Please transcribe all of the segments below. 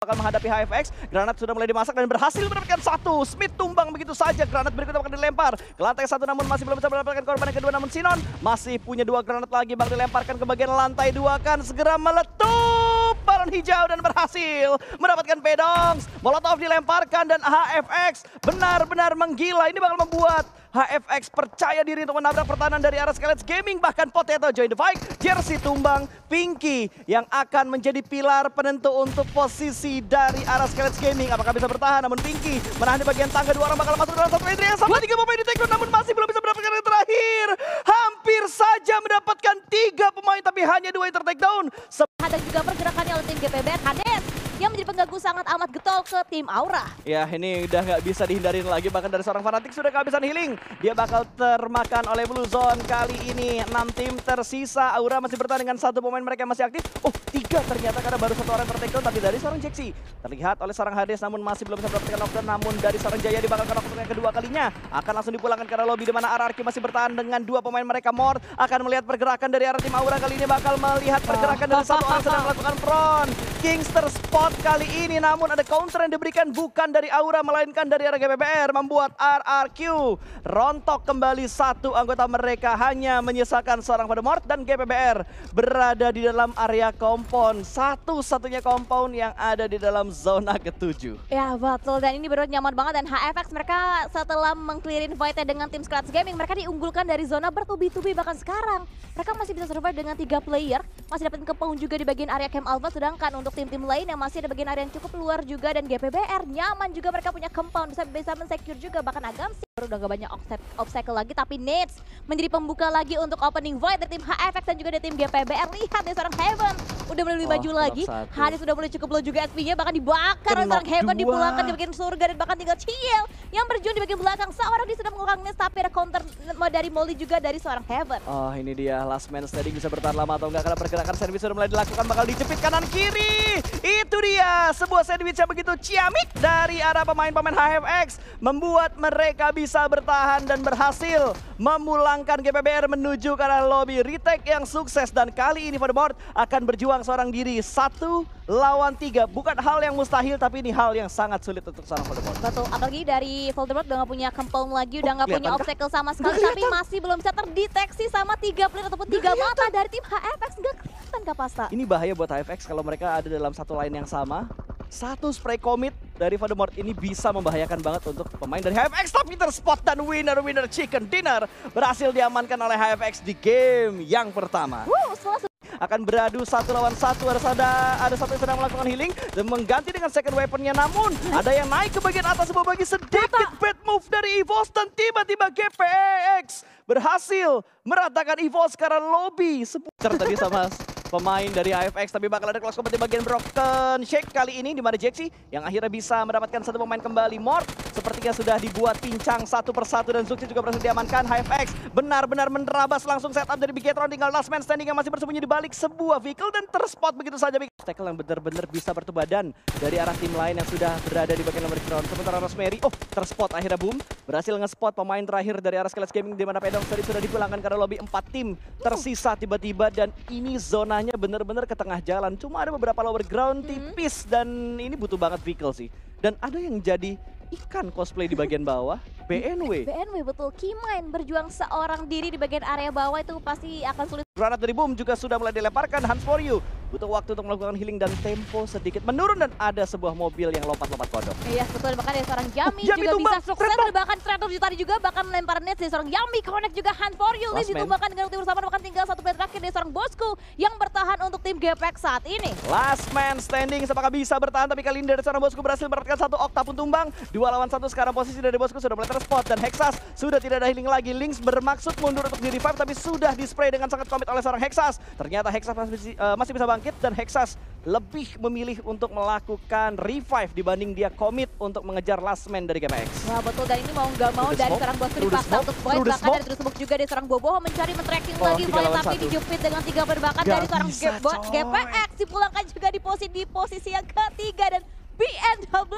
bakal menghadapi HFX. Granat sudah mulai dimasak dan berhasil mendapatkan satu. Smith tumbang begitu saja. Granat berikutnya akan dilempar ke lantai satu namun masih belum bisa mendapatkan korban yang kedua. Namun Sinon masih punya 2 granat lagi, bakal dilemparkan ke bagian lantai 2, akan segera meletup. Balon hijau dan berhasil mendapatkan pedongs. Molotov dilemparkan dan HFX benar-benar menggila. Ini bakal membuat HFX percaya diri untuk menabrak pertahanan dari arah Skeletz Gaming. Bahkan Potato join the fight. Jersey tumbang. Pinky yang akan menjadi pilar penentu untuk posisi dari arah Skeletz Gaming. Apakah bisa bertahan? Namun Pinky menahan di bagian tangga. 2 orang bakal masuk dalam satu entry yang sama. 3 pemain di take down namun masih belum bisa mendapatkan yang terakhir. Hampir saja mendapatkan 3 pemain tapi hanya 2 yang ter-take down. Ada juga pergerakannya oleh tim GPBR Hades yang menjadi pengganggu sangat amat getol ke tim Aura. Ya ini udah nggak bisa dihindarin lagi, bahkan dari seorang fanatik sudah kehabisan healing. Dia bakal termakan oleh Blue Zone kali ini. 6 tim tersisa, Aura masih bertahan dengan 1 pemain mereka yang masih aktif. Oh 3 ternyata karena baru 1 orang ter-take down, tapi dari seorang Jaxi. Terlihat oleh seorang Hades namun masih belum bisa mendapatkan knockdown. Namun dari seorang Jaya dibakalkan knockdown yang kedua kalinya. Akan langsung dipulangkan karena lobby di mana RRQ masih bertahan dengan 2 pemain mereka. Mort akan melihat pergerakan dari arah tim Aura kali ini, bakal melihat pergerakan dari 1 orang sedang melakukan front. Kingster spot kali ini namun ada counter yang diberikan bukan dari Aura melainkan dari arah GPBR, membuat RRQ rontok kembali 1 anggota mereka, hanya menyisakan seorang Voldemort dan GPBR berada di dalam area compound, satu-satunya compound yang ada di dalam zona ke-7. Ya betul, dan ini benar nyaman banget, dan HFX mereka setelah mengclearin fight-nya dengan tim Skeletz Gaming, mereka diunggulkan dari zona bertubi-tubi. Bahkan sekarang mereka masih bisa survive dengan 3 player, masih dapat compound juga di bagian area Camp Alpha, sedangkan untuk tim-tim lain yang masih ada bagian area yang cukup luar juga, dan GPBR nyaman juga mereka punya compound, bisa men-secure juga. Bahkan Agamsi baru udah gak banyak obstacle lagi, tapi Nades menjadi pembuka lagi untuk opening void dari tim HFX dan juga dari tim GPBR. Lihat dari seorang Heaven udah mulai lebih maju lagi, Hades sudah mulai cukup low juga SP-nya, bahkan dibakar oleh seorang Heaven, dipulangkan di bagian surga, dan bahkan tinggal Ciel yang berjuang di bagian belakang. Seorang dia sudah mengurang Nades, tapi ada counter dari Molly juga dari seorang Heaven. Oh ini dia last man standing, bisa bertahan lama atau enggak karena pergerakan sandwich sudah mulai dilakukan, bakal dijepit kanan kiri. Itu dia sebuah sandwich yang begitu ciamik dari arah pemain-pemain HFX, membuat mereka bisa bertahan dan berhasil memulangkan GPBR menuju ke arah lobby. Retake yang sukses, dan kali ini Voldemort akan berjuang seorang diri 1 lawan 3. Bukan hal yang mustahil, tapi ini hal yang sangat sulit untuk seorang Voldemort. Betul, apalagi dari Voldemort udah gak punya compound lagi, udah gak punya obstacle sama sekali, tapi masih belum bisa terdeteksi sama 3 player ataupun 3 mata dari tim HFX. Gak kelihatan Kak Pasta. Ini bahaya buat HFX kalau mereka ada dalam satu line yang sama. 1 spray commit dari Voldemort ini bisa membahayakan banget untuk pemain dari HFX, tapi terspot dan winner chicken dinner berhasil diamankan oleh HFX di game yang pertama. Akan beradu 1 lawan 1, ada satu yang sedang melakukan healing dan mengganti dengan second weaponnya, namun ada yang naik ke bagian atas bagi sedikit bad move dari EVOS, dan tiba-tiba GPX berhasil meratakan EVOS karena lobby tadi sama pemain dari HFX, tapi bakal ada close combat di bagian Broken Shake kali ini, di mana Jaxi yang akhirnya bisa mendapatkan 1 pemain kembali. Mort sepertinya sudah dibuat pincang 1 persatu, dan Zuxi juga berhasil diamankan. HFX benar-benar menerabas langsung setup dari Bigetron, tinggal last man standing yang masih bersembunyi di balik sebuah vehicle dan terspot begitu saja. Tackle yang benar-benar bisa bertemu badan dari arah tim lain yang sudah berada di bagian nomor ground. Sementara Rosemary, terspot akhirnya boom, berhasil nge-spot pemain terakhir dari arah Skeletz Gaming, di mana Pedong tadi sudah dipulangkan karena lobby 4 tim tersisa tiba-tiba, dan ini zonanya benar-benar ke tengah jalan. Cuma ada beberapa lower ground tipis, dan ini butuh banget vehicle sih. Dan ada yang jadi ikan cosplay di bagian bawah, BNW. BNW betul, Kimain berjuang seorang diri di bagian area bawah, itu pasti akan sulit. Granat dari Boom juga sudah mulai dilemparkan. Hunt for You butuh waktu untuk melakukan healing dan tempo sedikit menurun, dan ada sebuah mobil yang lompat-lompat kodok. Iya betul, bahkan ada seorang Yami juga bisa sukses, bahkan Stratos tadi juga bahkan melempar net dari seorang Yami, connect juga Hunt for You. Ini ditumbangkan dengan tim bersama, bahkan tinggal 1 player terakhir dari seorang Bosku yang bertahan untuk tim GPX saat ini. Last man standing, apakah bisa bertahan, tapi kali ini dari seorang Bosku berhasil mendapatkan 1 Okta pun tumbang. 2 lawan 1 sekarang posisi dari Bosku sudah mulai terspot, dan Hexas sudah tidak ada healing lagi. Lynx bermaksud mundur untuk di-revive, tapi sudah di-spray dengan sangat komit oleh seorang Hexas. Ternyata Hexas masih bisa bangkit, dan Hexas lebih memilih untuk melakukan revive dibanding dia komit untuk mengejar last man dari GPX. Wah betul, dan ini mau nggak mau dari seorang Bosku dipaksa untuk void, bahkan dari terus juga dari seorang Boboho mencari men-tracking lagi void, tapi dijepit dengan 3 perbakan dari seorang GPX, dipulangkan juga di posisi yang ketiga, dan BNW.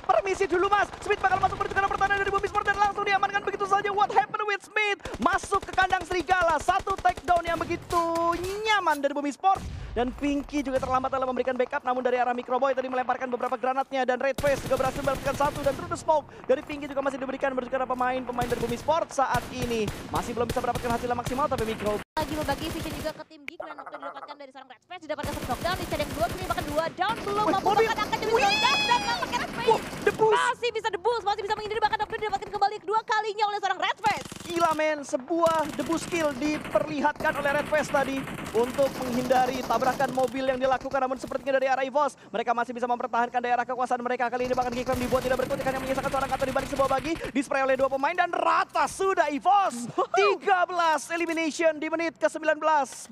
Permisi dulu mas, Smith bakal masuk menuju ke pertahanan dari Bumi Sport dan langsung diamankan begitu saja. What happened with Smith? Masuk ke kandang serigala, 1 takedown yang begitu nyaman. aman dari Bumi Sports. Dan Pinky juga terlambat dalam memberikan backup, namun dari arah Microboy tadi melemparkan beberapa granatnya. Dan Red Face juga berhasil mendapatkan satu, dan Through the Smoke dari Pinky juga masih diberikan karena pemain dari Bumi Sports saat ini masih belum bisa mendapatkan hasil yang maksimal, tapi Microboy lagi membagi vision juga ke tim Geek dan waktu didapatkan dari seorang Red Space didapatkan satu knockdown di set yang kedua, kini bahkan 2 down belum mampu bahkan akan demi knockdown dan nampaknya Red Space masih bisa debus, masih bisa menghindari bahkan knockdown didapatkan kembali kedua kalinya oleh seorang Red Space. Gila men, sebuah debus skill diperlihatkan oleh Red Face tadi untuk menghindari tabrakan mobil yang dilakukan, namun sepertinya dari arah EVOS mereka masih bisa mempertahankan daerah kekuasaan mereka. Kali ini bahkan Geekfam dibuat tidak berkutik, hanya menyisakan seorang Kato di balik sebuah bagi, dispray oleh 2 pemain dan rata sudah EVOS. 13 elimination di menit ke-19,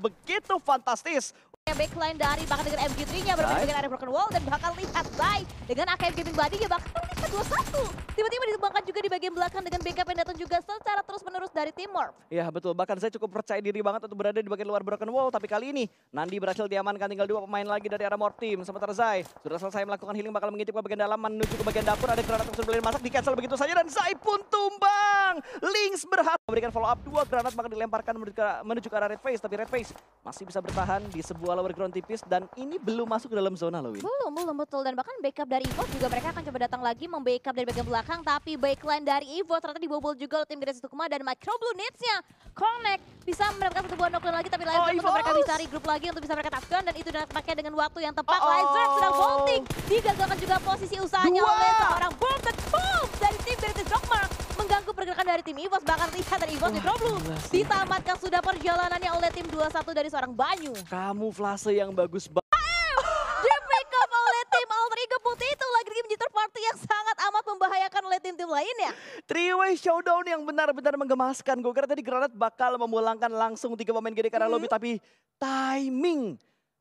begitu fantastis. Backline dari bahkan dengan MG3-nya bermain dengan area broken wall dan bahkan lihat Zai dengan AKM Gaming Body-nya bahkan terlihat 2-1. Tiba-tiba ditumbangkan juga di bagian belakang dengan backup yang datang juga secara terus-menerus dari Teamwork. Ya betul, bahkan saya cukup percaya diri banget untuk berada di bagian luar broken wall, tapi kali ini Nandi berhasil diamankan, tinggal 2 pemain lagi dari arah Morph Team. Sementara Zai sudah selesai melakukan healing, bakal mengintip ke bagian dalam menuju ke bagian dapur, ada granat yang sudah boleh masak, di cancel begitu saja dan Zai pun tumbang. Lynx berhasil memberikan follow up, 2 granat bahkan dilemparkan menuju ke arah Red Face, tapi Red Face masih bisa bertahan di sebuah lower ground tipis dan ini belum masuk ke dalam zona loh, Win. Belum betul, dan bahkan backup dari EVOS juga mereka akan coba datang lagi membackup dari bagian belakang, tapi backline dari EVOS ternyata dibobol juga oleh tim Grecia Sukuma dan Microblue Nets-nya Connect bisa mendapatkan satu buah knockdown lagi, tapi Lizer untuk mereka bisa regroup lagi untuk bisa mereka touchdown dan itu dipakai dengan waktu yang tepat. Lizer sedang bolting, digagalkan juga posisi usahanya oleh seorang Bomb dan Boom dari tim Grecia Sukuma mengganggu pergerakan dari tim EVOS, bahkan lihat dari EVOS Microblue ditamatkan sudah perjalanannya oleh tim 21 dari seorang Banyu. Kamuflase yang bagus banget. Di-pick up oleh tim Alter Ego Putih itu lagi-lagi menjadi third party yang sangat amat membahayakan oleh tim-tim lainnya. Three-way showdown yang benar-benar menggemaskan. Gue kira tadi granat bakal memulangkan langsung 3 pemain GD karena lobby, tapi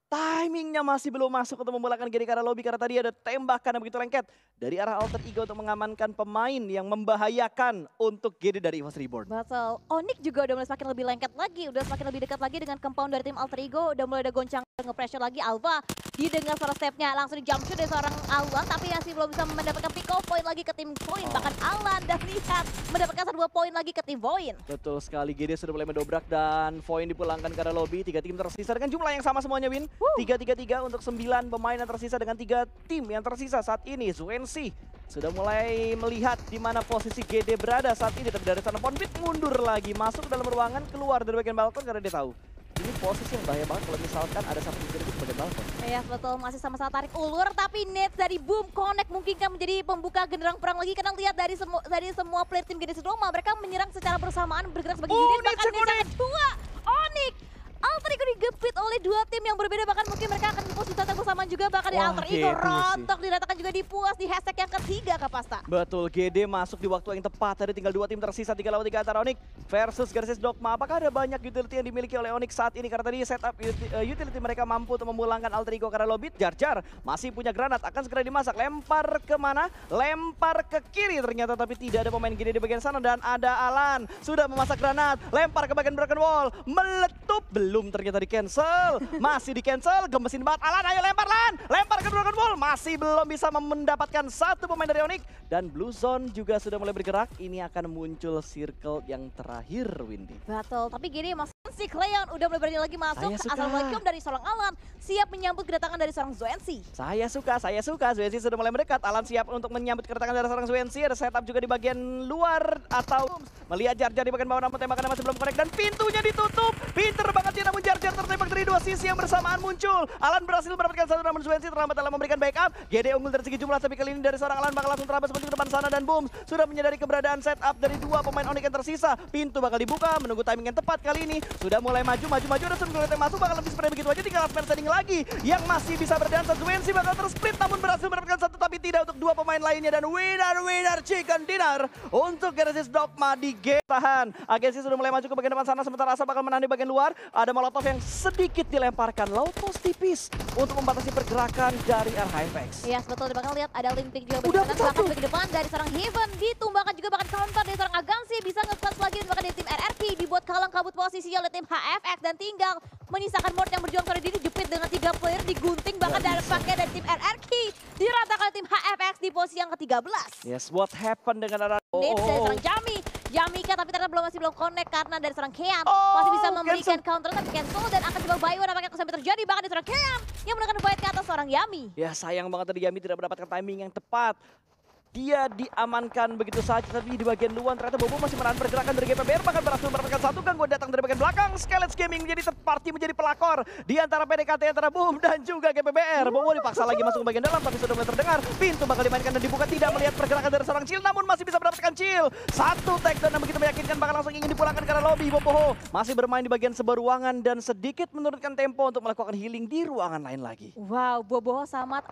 timingnya masih belum masuk untuk memulangkan GD karena lobby, karena tadi ada tembakan yang begitu lengket dari arah Alter Ego untuk mengamankan pemain yang membahayakan untuk GD dari EVOS Reborn. Betul. Onyx juga udah mulai semakin lebih lengket lagi, udah semakin lebih dekat lagi dengan compound dari tim Alter Ego, udah mulai ada goncang nge-pressure lagi. Alva didengar suara stepnya langsung di jump shoot dari seorang Alan, tapi masih belum bisa mendapatkan pick off point lagi ke tim Void. Bahkan Alan dan lihat mendapatkan 2 poin lagi ke tim Void. Betul sekali, GD sudah mulai mendobrak dan Void dipulangkan karena lobby. 3 tim tersisa dengan jumlah yang sama semuanya, Win. 3-3-3 untuk 9 pemain yang tersisa dengan 3 tim yang tersisa saat ini. Zwensi sudah mulai melihat di mana posisi GD berada saat ini, tapi dari sana Ponbit mundur lagi, masuk ke dalam ruangan, keluar dari bagian balkon karena dia tahu ini posisi yang bahaya banget kalau misalkan ada satu GD di bagian balkon. Iya betul, masih sama-sama tarik ulur, tapi net dari Boom Connect mungkin kan menjadi pembuka genderang perang lagi, karena lihat dari semua player tim GD Sudoma mereka menyerang secara bersamaan, bergerak sebagai unit, bahkan net kedua Onyx Alter Ego digepit oleh 2 tim yang berbeda, bahkan mungkin mereka akan nge-push datang bersamaan juga, bahkan di Alter Ego rontok diratakan juga di puas di hashtag yang ketiga Kak Pasta. Betul, GD masuk di waktu yang tepat, tadi tinggal 2 tim tersisa, 3 lawan 3 antara Onyx versus Genesis Dogma. Apakah ada banyak utility yang dimiliki oleh Onyx saat ini, karena tadi setup utility mereka mampu untuk memulangkan Alter Ego karena lobby. Jar masih punya granat, akan segera dimasak, lempar kemana? Lempar ke kiri ternyata, tapi tidak ada pemain GD di bagian sana dan ada Alan sudah memasak granat, lempar ke bagian broken wall, meletup, belum ternyata di cancel, masih di cancel, gemesin banget Alan, ayo lempar Lan, lempar ke broken wall, masih belum bisa mendapatkan 1 pemain dari Onyx dan Blue Zone juga sudah mulai bergerak. Ini akan muncul circle yang terakhir, Windy. Betul, tapi gini Mas si Cleon udah mulai berani lagi masuk. Assalamualaikum dari seorang Alan, siap menyambut kedatangan dari seorang Zwensi. Saya suka, Zwensi sudah mulai mendekat. Alan siap untuk menyambut kedatangan dari seorang Zwensi. Ada setup juga di bagian luar atau melihat Jar di bagian bawah, namun tembakannya masih belum connect dan pintunya ditutup. Pinter banget dia, namun Jar tertembak dari 2 sisi yang bersamaan muncul. Alan berhasil mendapatkan 1, namun Zwensi terlambat dalam memberikan backup. GD unggul dari segi jumlah, tapi kali ini dari seorang Alan bakal langsung terabas menuju ke depan sana dan Boom sudah menyadari keberadaan setup dari 2 pemain Onyx yang tersisa. Pintu bakal dibuka, menunggu timing yang tepat kali ini. Sudah mulai maju, ada Sunkulet yang masuk, bakal lebih spray begitu aja, tinggal last man standing lagi yang masih bisa berdansa. Zwensi bakal tersplit namun berhasil mendapatkan 1, tapi tidak untuk 2 pemain lainnya dan winner chicken dinner untuk Genesis Dogma di game. Tahan, agensi sudah mulai maju ke bagian depan sana, sementara Asa bakal menahan di bagian luar. Ada molotov yang sedikit dilemparkan, lautos tipis untuk membatasi pergerakan dari RHFX. Iya betul, bahkan lihat ada Limpik juga bahkan ke depan dari seorang Heaven, ditumbangkan juga bahkan counter dari seorang Agansi, bisa nge-clutch lagi bahkan dari tim RRQ, dibuat kalang kabut posisi oleh tim HFX dan tinggal menyisakan Mort yang berjuang sore diri, jepit dengan 3 player digunting bahkan dari pakai dari tim RRQ, diratakan tim HFX di posisi yang ke-13. Yes, what happened dengan arah Nate dari seorang Jami Yamika tapi ternyata masih belum connect karena dari seorang Kean Oh, masih bisa memberikan cancel. counter tapi cancel dan akan coba buy one apakah sampai terjadi bahkan dari seorang Kean yang menggunakan fight ke atas seorang Yami. Ya sayang banget tadi Yami tidak mendapatkan timing yang tepat. Dia diamankan begitu saja, tapi di bagian luar ternyata Bobo masih menahan pergerakan dari GPBR, bahkan berhasil mendapatkan satu gangguan datang dari bagian belakang. Skeleton Gaming menjadi third party, menjadi pelakor di antara PDKT antara Boom dan juga GPBR. Bobo dipaksa lagi masuk ke bagian dalam, tapi sudah mulai terdengar. Pintu bakal dimainkan dan dibuka, tidak melihat pergerakan dari seorang Chill, namun masih bisa mendapatkan Chill. Satu takedown yang begitu meyakinkan, bahkan langsung ingin dipulangkan karena lobby. Boboho masih bermain di bagian sebuah ruangan dan sedikit menurunkan tempo untuk melakukan healing di ruangan lain lagi. Wow, Boboho sangat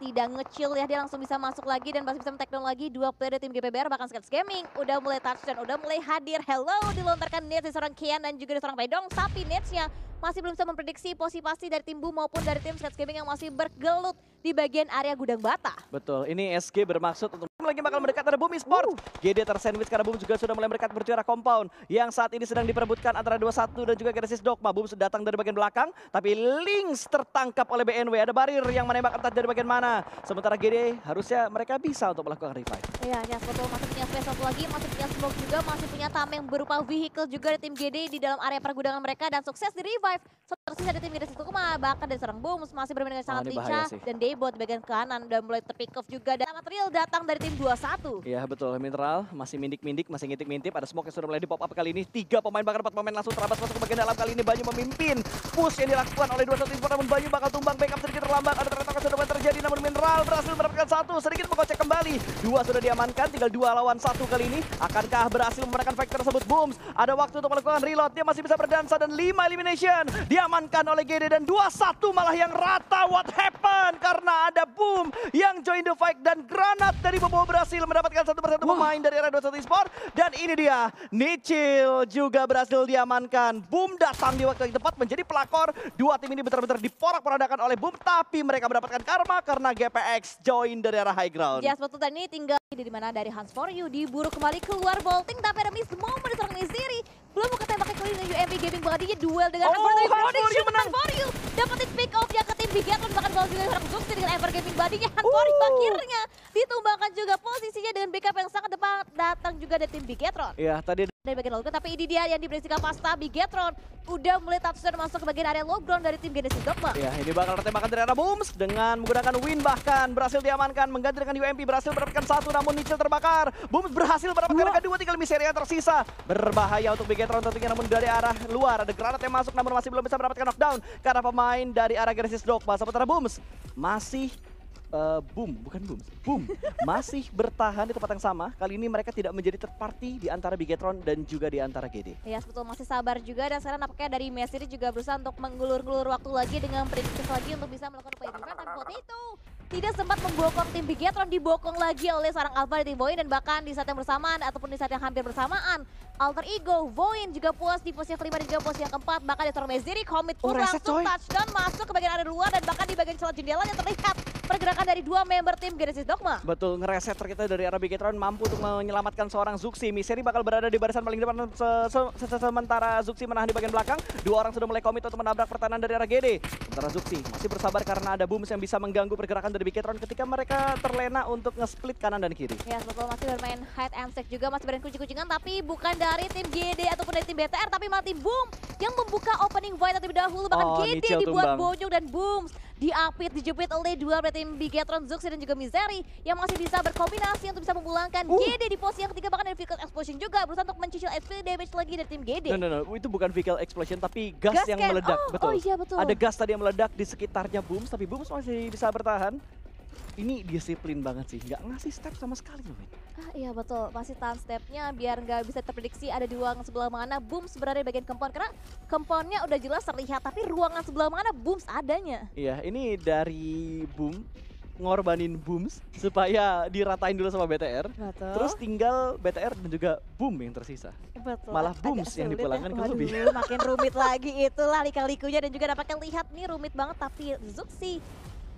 tidak nge-chill ya, dia langsung bisa masuk lagi dan masih bisa men-take down lagi dua player dari tim GPBR, bahkan Skets Gaming udah mulai touchdown, udah mulai hadir. Hello, dilontarkan nades dari seorang Kian dan juga dari seorang Baidong, tapi nadesnya masih belum bisa memprediksi posisi pasti dari tim Boom maupun dari tim Skets Gaming yang masih bergelut di bagian area gudang bata. Betul, ini SG bermaksud untuk lagi bakal mendekat ada Boom Esports. GD tersandwich karena Boom juga sudah mulai mendekat berjuara compound yang saat ini sedang diperebutkan antara 21 dan juga Genesis Dogma. Boom sudah datang dari bagian belakang, tapi Lynx tertangkap oleh BNW. Ada Barir yang menembak entah dari bagian mana. Sementara GD harusnya mereka bisa untuk melakukan revive. Iya, ya, betul. Masih punya space satu lagi, masih punya smoke juga, masih punya tameng berupa vehicle juga dari tim GD di dalam area pergudangan mereka dan sukses di revive. Tersisa dari tim Genesis Dogma, bahkan dari seorang Boom masih bermain dengan sangat ini lincah bahaya sih. dan Daybot di bagian kanan dan mulai terpick off juga. Dan material datang dari tim 21. Iya betul, Mineral masih mindik-mindik, masih ngintip-ngintip. Ada smoke yang sudah mulai di pop up kali ini. 3 pemain, bahkan 4 pemain langsung terabas masuk ke bagian dalam. Kali ini Banyu memimpin push yang dilakukan oleh 21 Esports, namun Banyu bakal tumbang, backup sedikit terlambat. Ada ternyata sudah mulai terjadi, namun Mineral berhasil mendapatkan satu, sedikit mengocek kembali. 2 sudah diamankan, tinggal 2 lawan 1 kali ini. Akankah berhasil memenangkan fight tersebut? Booms ada waktu untuk melakukan reload, dia masih bisa berdansa dan 5 elimination diamankan oleh GD dan 2-1 malah yang rata. What happened? Karena ada Boom yang join the fight dan granat dari Bobo berhasil mendapatkan satu persatu pemain dari area 21 Esports. Dan ini dia, Nichil juga berhasil diamankan. Boom datang di waktu yang tepat menjadi pelakor. Dua tim ini benar-benar diporak-porandakan oleh Boom, tapi mereka mendapatkan karma karena GPX join dari arah high ground. Yes, betul. Dan ini tinggal di mana dari Hans For You diburu kembali keluar bolting, tapi ada miss moment dari seorang Miziri. Belum buka tembaknya kali ini UMP Gaming badinya duel dengan Oh, Hans For You menang. Hans For You dapetin pick off ya ke tim Bigatron, bahkan bawa juga seorang Zuxi dengan Ever Gaming badinya. Hans For You akhirnya ditumbangkan juga posisinya dengan backup yang sangat depan datang juga dari tim Bigatron. Iya, tadi Dari bagian low ground, tapi ini dia yang diberisikan pasta Bigatron udah mulai touchdown masuk ke bagian area low ground dari tim Genesis Dogma. ya, ini bakal tembakan dari arah Booms dengan menggunakan win, bahkan berhasil diamankan, mengganti dengan UMP, berhasil mendapatkan satu, namun Nichil terbakar. Booms berhasil mendapatkan yang kedua, tinggal Miseria yang tersisa. Berbahaya untuk Bigatron tentunya, namun dari arah luar ada granat yang masuk, namun masih belum bisa mendapatkan knockdown karena pemain dari arah Genesis Dogma. Sementara Booms masih Boom masih bertahan di tempat yang sama. Kali ini mereka tidak menjadi third party di antara Bigatron dan juga di antara GD. Ya, betul, masih sabar juga dan sekarang nampaknya dari Messi juga berusaha untuk mengulur-ngulur waktu lagi dengan prediktif lagi untuk bisa melakukan upaya revenge, tapi waktu itu tidak sempat membokong tim Bigatron, dibokong lagi oleh seorang Alpha dari tim Voin, dan bahkan di saat yang bersamaan ataupun di saat yang hampir bersamaan Alter Ego Voin juga puas di posisi yang kelima dan juga posisi yang keempat, bahkan di seorang Meziri komit pun reset, langsung coy. touchdown masuk ke bagian area luar dan bahkan di bagian celah jendela yang terlihat pergerakan dari dua member tim Genesis Dogma. Betul, ngereset ternyata dari arah Bigatron mampu untuk menyelamatkan seorang Zuxi. Miseri bakal berada di barisan paling depan sementara Zuxi menahan di bagian belakang. Dua orang sudah mulai komit untuk menabrak pertahanan dari arah GD. Sementara Zuxi masih bersabar karena ada Booms yang bisa mengganggu pergerakan dari Bigatron ketika mereka terlena untuk nge-split kanan dan kiri. Ya, betul, masih bermain hide and seek juga, masih bermain kucing-kucingan, tapi bukan dari tim GD ataupun dari tim BTR, tapi malah tim Boom yang membuka opening void terlebih dahulu. Bahkan GD Nichil dibuat tumbang. bojong dan Booms diapit, dijepit oleh dua dari tim Bigatron, Zuxi dan juga Mizeri yang masih bisa berkombinasi untuk bisa memulangkan GD di posisi yang ketiga, bahkan dari Vehicle Explosion juga berusaha untuk mencicil SP damage lagi dari tim GD. No, itu bukan vehicle explosion tapi gas yang Gas can. meledak. Oh, iya, betul. Ada gas tadi yang meledak di sekitarnya Booms, tapi Booms masih bisa bertahan. Ini disiplin banget sih, nggak ngasih step sama sekali loh, men. Iya, betul, masih tahan stepnya biar nggak bisa terprediksi ada di ruangan sebelah mana Booms berada di bagian compound, karena compoundnya udah jelas terlihat, tapi ruangan sebelah mana Booms adanya. Iya, ini dari Boom ngorbanin Booms supaya diratain dulu sama BTR. Betul. Terus tinggal BTR dan juga Boom yang tersisa. Betul. Malah Agak Booms yang sulit dipulangkan ke Waduh, lobby. makin rumit lagi itulah lika-likunya dan juga dapatnya lihat nih rumit banget, tapi Zuxi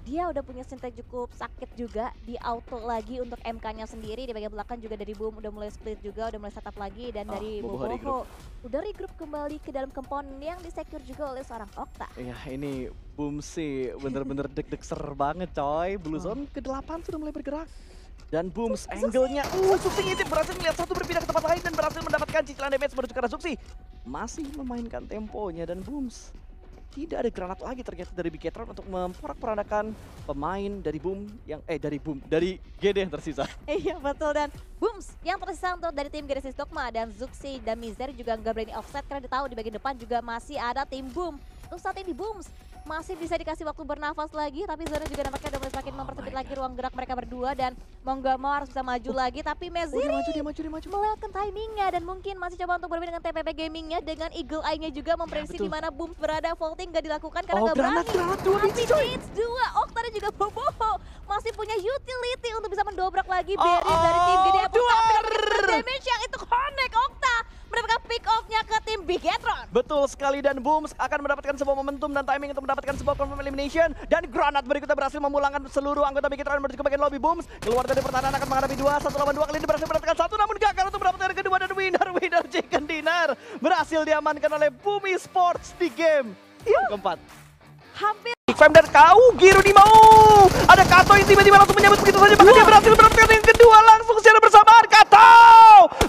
dia udah punya sintek cukup sakit juga, di auto lagi untuk MK-nya sendiri. Di bagian belakang juga dari Boom udah mulai split juga, udah mulai setup lagi. Dan dari Boboho udah regroup kembali ke dalam compound yang disecure juga oleh seorang Okta. Iya, ini Boom sih bener-bener deg-deg ser banget coy. Blue Zone ke-8 sudah mulai bergerak. Dan Booms angle-nya, Suksi ngintip berhasil melihat satu berpindah ke tempat lain dan berhasil mendapatkan cicilan damage menuju ke arah Suksi. Masih memainkan temponya dan Booms tidak ada granat lagi ternyata dari Bigetron untuk memporak-porandakan pemain dari dari GD yang tersisa. Iya betul, dan Booms yang tersisa untuk dari tim Genesis Dogma dan Zuxi dan Misery juga nggak berani offset karena dia tahu di bagian depan juga masih ada tim Boom. Untuk saat ini Booms masih bisa dikasih waktu bernafas lagi, tapi Zona juga nampaknya udah mulai semakin mempersempit lagi ruang gerak mereka berdua dan mau nggak mau harus bisa maju lagi, tapi Misery Dia maju. melewatkan timingnya dan mungkin masih coba untuk bermain dengan TPP Gamingnya dengan Eagle Eye-nya juga memprediksi di mana Booms berada. Vaulting nggak dilakukan karena nggak berani. Granat dua Tapi Needs 2, Okta dan juga Boboho masih punya utility untuk bisa mendobrak lagi barrier dari tim GD. Damage yang itu connect, Okta mendapatkan pick off-nya ke tim Bigetron. Betul sekali, dan Booms akan mendapatkan sebuah momentum dan timing untuk mendapatkan sebuah confirm elimination. Dan granat berikutnya berhasil memulangkan seluruh anggota Bigetron menuju ke bagian lobby. Booms keluar dari pertahanan akan menghadapi 1 lawan 2. Kali ini berhasil mendapatkan 1 namun gagal untuk mendapatkan yang kedua, dan winner Chicken Dinner berhasil diamankan oleh Boom Esports di game yang keempat. Hampir Fam dan kau Giru di mau. Ada Kato yang tiba-tiba langsung menyambut begitu saja, bahkan dia berhasil mendapatkan yang kedua langsung secara bersamaan. Kato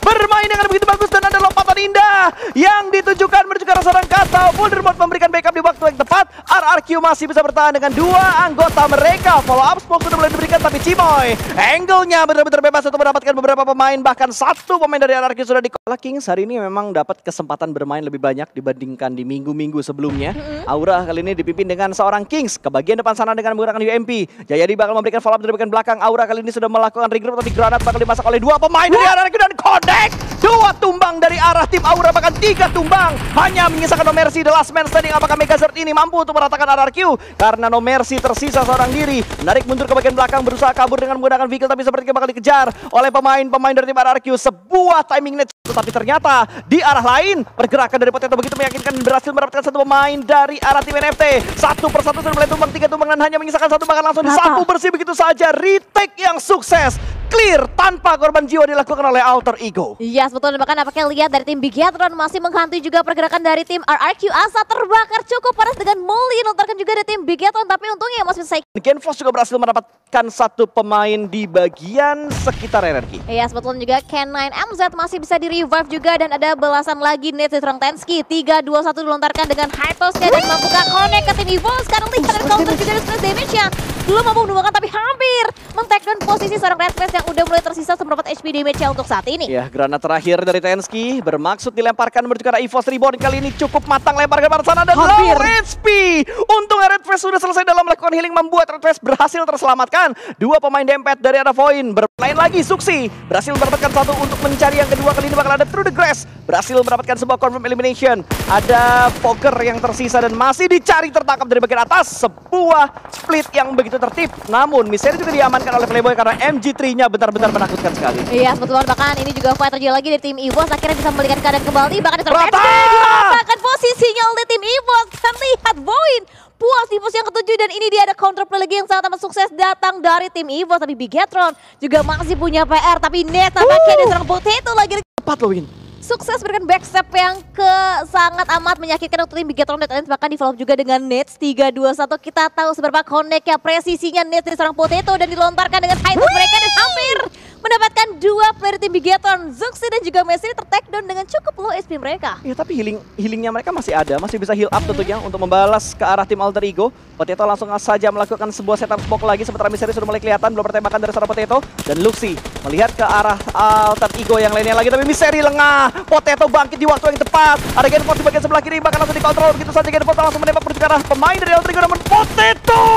bermain dengan begitu bagus dan ada lompatan indah yang ditujukan menuju ke arah seorang Kato. Voldemort memberikan backup di waktu yang tepat. RRQ masih bisa bertahan dengan 2 anggota mereka. Follow up smoke sudah mulai diberikan, tapi Cimoy angle-nya benar-benar bebas untuk mendapatkan beberapa pemain, bahkan 1 pemain dari RRQ sudah di Kings. Hari ini memang dapat kesempatan bermain lebih banyak dibandingkan di minggu-minggu sebelumnya. Aura kali ini dipimpin dengan seorang Kings ke bagian depan sana dengan menggunakan UMP. Jayadi bakal memberikan follow up dari bagian belakang. Aura kali ini sudah melakukan regroup, tapi granat bakal dimasak oleh 2 pemain dari RRQ dan Connect. 2 tumbang dari arah tim Aura, bahkan 3 tumbang. Hanya menyisakan No Mercy, the last man standing. Apakah Megazord ini mampu untuk meratakan RRQ? Karena No Mercy tersisa seorang diri. Menarik mundur ke bagian belakang, berusaha kabur dengan menggunakan vehicle, tapi sepertinya bakal dikejar oleh pemain dari tim RRQ. Sebuah timing net, tetapi ternyata di arah lain pergerakan dari Potato begitu meyakinkan dan berhasil mendapatkan 1 pemain dari arah tim NFT. 1 persatu sudah mulai tumbang, 3 tumbang dan hanya menyisakan 1, bahkan langsung disapu bersih begitu saja. Retake yang sukses, clear tanpa korban jiwa dilakukan oleh Alter Ego. Yes, betul. Bahkan apakah lihat dari tim Bigetron masih menghantui juga pergerakan dari tim RRQ. Asa terbakar cukup panas dengan Molly. Nontarkan juga dari tim Bigetron, tapi untungnya masih bisa. Genfos juga berhasil mendapatkan 1 pemain di bagian sekitar RRQ. Yes, betul juga. Ken9 MZ masih bisa di-revive juga dan ada belasan lagi net di serang Tensky. 3-2-1 dilontarkan dengan Hypos-nya dan mampukah connect ke tim Evo. Sekarang lihat dari counter juga dari splash damage-nya. Belum mampu menemukan tapi hampir men-take down posisi seorang Red Face yang udah mulai tersisa seberapa HP damage-nya untuk saat ini. Ya, granat terakhir dari Tensky bermaksud dilemparkan menuju ke arah EVOS Reborn. Kali ini cukup matang lemparkan pada sana dan low HP. Untung Red Face sudah selesai dalam melakukan healing, membuat Red Face berhasil terselamatkan. 2 pemain dempet dari arah Void. Bermain lagi Suksi berhasil mendapatkan 1 untuk mencari yang kedua. Kali ini bakal ada Through the Grass berhasil mendapatkan sebuah confirm elimination. Ada Poker yang tersisa dan masih dicari tertangkap dari bagian atas. Sebuah split yang begitu tertib. Namun Misery juga diamankan oleh Playboy karena MG3-nya benar-benar menakutkan sekali. Iya, betul. Bahkan ini juga fight terjadi lagi dari tim EVOS. Akhirnya bisa membalikan keadaan kembali. Bahkan bahkan posisinya oleh tim EVOS. Dan lihat Void puas di pos yang ke-7 dan ini dia ada counter play lagi yang sangat amat sukses datang dari tim EVOS. Tapi Bigetron juga masih punya PR. Tapi Nets tampaknya ada seorang Potato lagi. Tepat loh Win. Sukses berikan backstep yang sangat amat menyakitkan untuk tim Bigetron dan bahkan di follow juga dengan Nets 3-2-1. Kita tahu seberapa connect-nya presisinya Nets dari seorang Potato dan dilontarkan dengan high mereka dan hampir mendapatkan 2 player tim Bigetron. Zuxi dan juga Misery ter-take down dengan cukup low HP mereka. Ya, tapi healingnya mereka masih ada, masih bisa heal up tentunya untuk membalas ke arah tim Alter Ego. Potato langsung saja melakukan sebuah setup smoke lagi, sementara Misery sudah mulai kelihatan, belum pertembakan dari seorang Potato. Dan Luxi melihat ke arah Alter Ego yang lainnya lagi, tapi Misery lengah. Potato bangkit di waktu yang tepat. Ada Genfos di bagian sebelah kiri, bahkan langsung dikontrol begitu saja. Genfos langsung menembak menuju ke arah pemain dari Alter Ego, namun Potato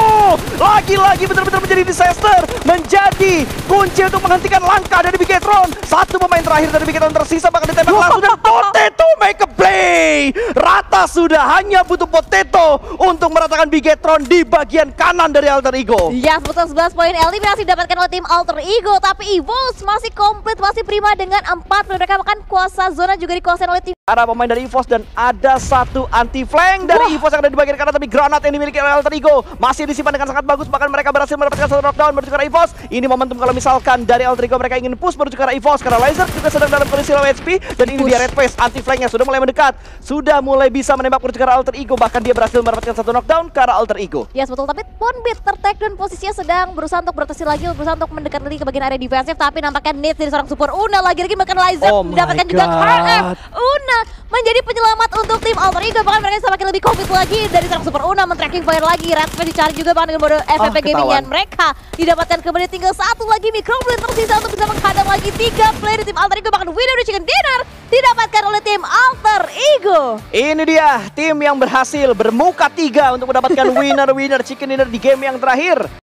lagi-lagi benar-benar menjadi disaster, menjadi kunci untuk menghentikan langkah dari Bigetron. 1 pemain terakhir dari Bigetron tersisa, bahkan ditembak langsung dan Potato make a play. Rata sudah, hanya butuh Potato untuk meratakan Bigetron di bagian kanan dari Alter Ego. Ya, betul, 11 poin eliminasi didapatkan oleh tim Alter Ego, tapi EVOS masih komplit, masih prima dengan 4. Mereka bahkan kuasa zona juga dikuasai oleh tim. Ada pemain dari EVOS dan ada satu anti-flank dari EVOS yang ada di bagian kanan, tapi granat yang dimiliki oleh Alter Ego masih disimpan dengan sangat bagus, bahkan mereka berhasil mendapatkan satu knockdown menuju ke arah EVOS. Ini momentum kalau misalkan dari Alter Ego mereka ingin push menuju ke arah EVOS, karena Laser juga sedang dalam kondisi low HP, dan ini dia Red Face, anti-flanknya sudah mulai mendekat, sudah mulai bisa menembak menuju ke arah Alter Ego, bahkan dia berhasil mendapatkan satu knockdown ke arah Alter Ego. Yes, betul, tapi Ponbit tertake dan posisinya sedang berusaha untuk berotasi lagi, berusaha untuk mendekat lagi ke bagian area defensif, tapi nampaknya needs dari seorang support Una lagi-lagi bahkan Laser mendapatkan juga KF. Una menjadi penyelamat untuk tim Alter Ego, bahkan mereka semakin lebih komplit lagi dari seorang super Una, men-tracking fire lagi, Red Face dicari juga bahkan dengan mode FFP Gaming yang mereka didapatkan kembali, tinggal satu lagi Microblade tersisa untuk bisa menghadang lagi 3 player di tim Alter Ego, bahkan winner di Chicken Dinner didapatkan oleh tim Alter Ego. Ini dia tim yang berhasil bermuka 3 untuk mendapatkan winner Chicken Dinner di game yang terakhir.